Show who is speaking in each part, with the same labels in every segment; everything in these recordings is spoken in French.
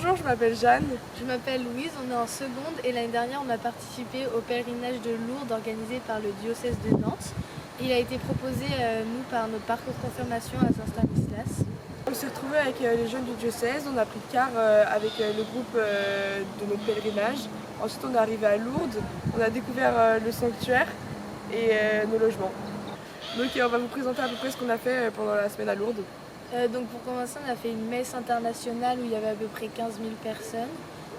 Speaker 1: Bonjour, je m'appelle Jeanne.
Speaker 2: Je m'appelle Louise, on est en seconde et l'année dernière on a participé au pèlerinage de Lourdes organisé par le diocèse de Nantes. Il a été proposé nous par notre parcours de confirmation à Saint-Stanislas.
Speaker 1: On s'est retrouvés avec les jeunes du diocèse, on a pris part avec le groupe de notre pèlerinage. Ensuite on est arrivé à Lourdes, on a découvert le sanctuaire et nos logements. Donc on va vous présenter à peu près ce qu'on a fait pendant la semaine à Lourdes.
Speaker 2: Donc pour commencer on a fait une messe internationale où il y avait à peu près 15 000 personnes.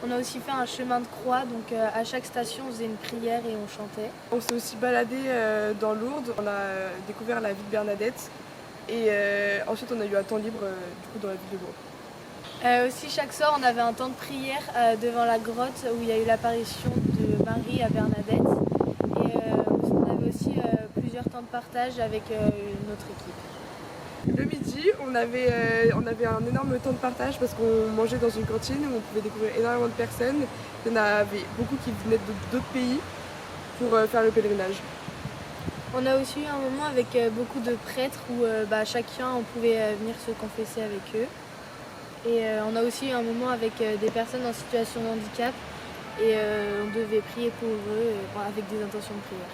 Speaker 2: On a aussi fait un chemin de croix, donc à chaque station on faisait une prière et on chantait.
Speaker 1: On s'est aussi baladé dans Lourdes, on a découvert la ville de Bernadette et ensuite on a eu un temps libre du coup, dans la ville de Lourdes.
Speaker 2: Aussi chaque soir on avait un temps de prière devant la grotte où il y a eu l'apparition de Marie à Bernadette. Et on avait aussi plusieurs temps de partage avec notre équipe.
Speaker 1: Le midi, on avait un énorme temps de partage parce qu'on mangeait dans une cantine où on pouvait découvrir énormément de personnes. Il y en avait beaucoup qui venaient d'autres pays pour faire le pèlerinage.
Speaker 2: On a aussi eu un moment avec beaucoup de prêtres où chacun on pouvait venir se confesser avec eux. Et on a aussi eu un moment avec des personnes en situation de handicap et on devait prier pour eux avec des intentions de prière.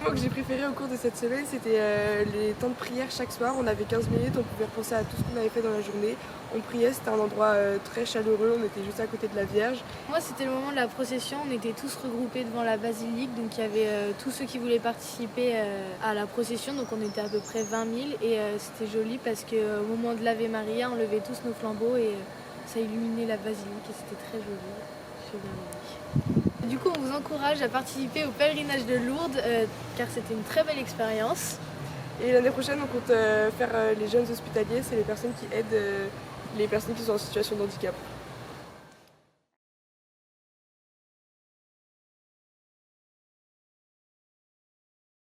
Speaker 1: Le moment que j'ai préféré au cours de cette semaine, c'était les temps de prière chaque soir. On avait 15 minutes, on pouvait repenser à tout ce qu'on avait fait dans la journée. On priait, c'était un endroit très chaleureux, on était juste à côté de la Vierge.
Speaker 2: Moi, c'était le moment de la procession, on était tous regroupés devant la basilique, donc il y avait tous ceux qui voulaient participer à la procession, donc on était à peu près 20 000 et c'était joli parce qu'au moment de l'Ave Maria, on levait tous nos flambeaux et ça illuminait la basilique et c'était très joli. Du coup, on vous encourage à participer au pèlerinage de Lourdes car c'était une très belle expérience.
Speaker 1: Et l'année prochaine, on compte faire les jeunes hospitaliers, c'est les personnes qui aident les personnes qui sont en situation de handicap.